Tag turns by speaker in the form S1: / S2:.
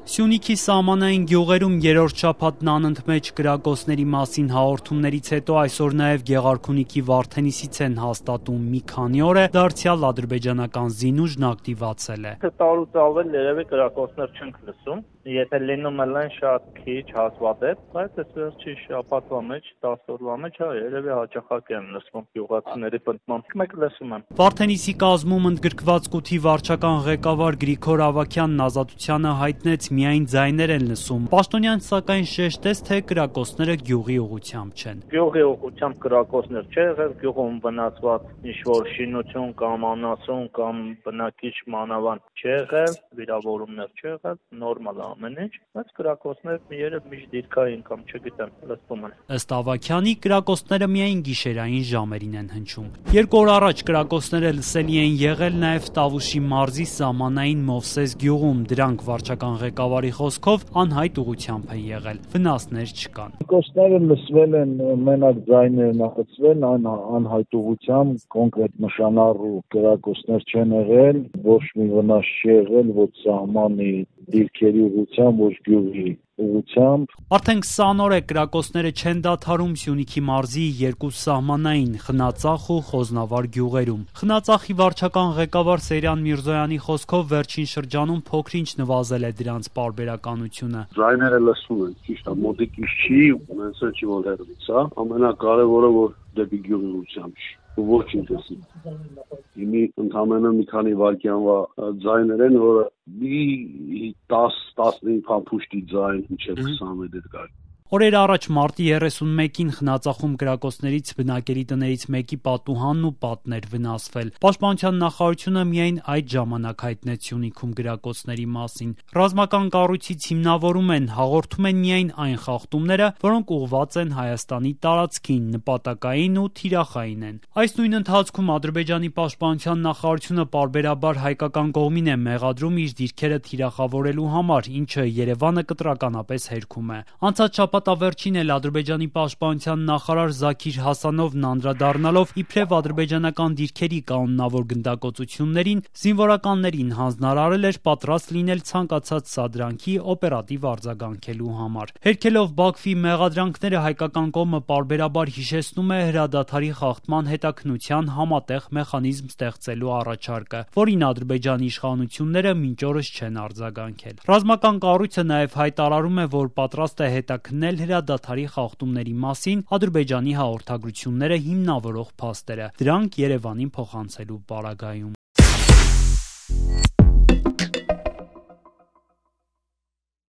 S1: Սյունիքի սահմանային գյուղերում երրորդ շաբաթն անընդմեջ կրակոցների մասին հաղորդումներից հետո այսօր նաև Գեղարքունիքի Վարդենիսից են հաստատում մի քանի օր է դարձյալ ադրբեջանական զինուժն ակտիվացել է։
S2: Տարուց ավել երևի կրակոցներ չենք լսում, եթե լինում են շատ քիչ հազվադեպ, բայց այս վերջի շաբաթվա մեջ, 10 օրվա մեջ երևի հաճախակ են լսվում գյուղացիների պնդմամբ, մեկ լսում եմ։
S1: Վարդենիսի կազմում ընդգրկված կութի վարչական ղեկավար Գրիգոր Ավագյանն Ազատությանը հայտնեց միայն ձայներ են լսում։ Պաշտոնյան սակայն շեշտեց, թե կրակոցները գյուղի ուղղությամբ չեն։
S2: Գյուղի ուղղությամբ կրակոցներ չէ եղել, գյուղում վնասված ինչ-որ շինություն կամ անասուն կամ բնակիչ մանավանդ չի եղել, վիրավորումներ չի եղել, նորմալ է ամեն ինչ, բայց կրակոցներ երբ միշտ դիրքային կամ չգիտեմ, լսվում են։
S1: Ըստ Ավագյանի, կրակոցները միայն գիշերային ժամերին են հնչում։ 2 օր առաջ կրակոցները լսելի են եղել նաև Տավուշի մարզի սահմանային Մովսես գյուղում, դրանք վարչական ղեկավարի խոսքով անհայտ ուղղությամբ են եղել, վնասներ չկան։
S3: Կրակոցները լսվել են, մենակ ձայներն աղացվել, անհայտ ուղղությամբ, կոնկրետ նշանառու կրակոցներ չեն եղել, ոչ մի վնաս չի եղել, ոչ սահմանի դիրքերի ուղղությամբ, ոչ գյուղի ուղղությամբ։
S1: Արդեն 20 օր է կրակոցները չեն դադարում Սյունիքի մարզի 2 սահմանային Խնածախ ու Խոզնավար գյուղերում։ Խնածախի վարչական ղեկավար Սեյրան Միրզոյանի խոսքով վերջին շրջանում փոքր-ինչ նվազել է դրանց պարբերականությունը։
S4: Ձայները լսում են, ճիշտ է, մոտիկից չի, ունեցել չի որ հեռվից, ամենակարևորը որ դեպի գյուղի ուղղությամբ չի։ Ոչինչ էսի։ Իմի ընդամենը մի քանի վայրկյանվա ձայներ են, որը մի 10-15 փամփուշտի ձայն մինչև 20 մետր կար։
S1: Օրեր առաջ մարտի 31-ին Խնածախում կրակոցներից բնակելի տներից մեկի պատուհանն ու պատն էր վնասվել։ Պաշտպանության նախարարությունը միայն այդ ժամանակ հայտնեց Սյունիքում կրակոցների մասին։ Ռազմական կառույցից հիմնավորում են, հաղորդում են միայն այն խախտումները, որոնք ուղղված են Հայաստանի տարածքին, նպատակային ու թիրախային են։ Այս նույն ընթացքում Ադրբեջանի պաշտպանության նախարարությունը պարբերաբար հայկական կողմին է մեղադրում իր դիրքերը թիրախավորելու համար, ինչը Երևանը կտրականապես հերքում է։ Անցած շաբաթավերջին էլ Ադրբեջանի պաշտպանության նախարար Զաքիր Հասանովն անդրադառնալով իբրև ադրբեջանական դիրքերի կանոնավոր գնդակոծություններին, զինվորականներին հանձնարարել էր պատրաստ լինել ցանկացած սադրանքի օպերատիվ արձագանքելու համար։ Հերքելով Բաքվի մեղադրանքները հայկական կողմը պարբերաբար հիշեցնում է հրադադարի խախտման հետաքննության համատեղ մեխանիզմ ստեղծելու առաջարկը, որին Ադրբեջանի իշխանությունները մինչ օրս չեն արձագանքել։ Ռազմական կառույցը նաև հայտարարում է, որ պատրաստ է հետաքննել հրադադարի խախտումների մասին Ադրբեջանի հաղորդագրությունները հիմնավորող փաստերը, դրանք Երևանին փոխանցելու պարագայում։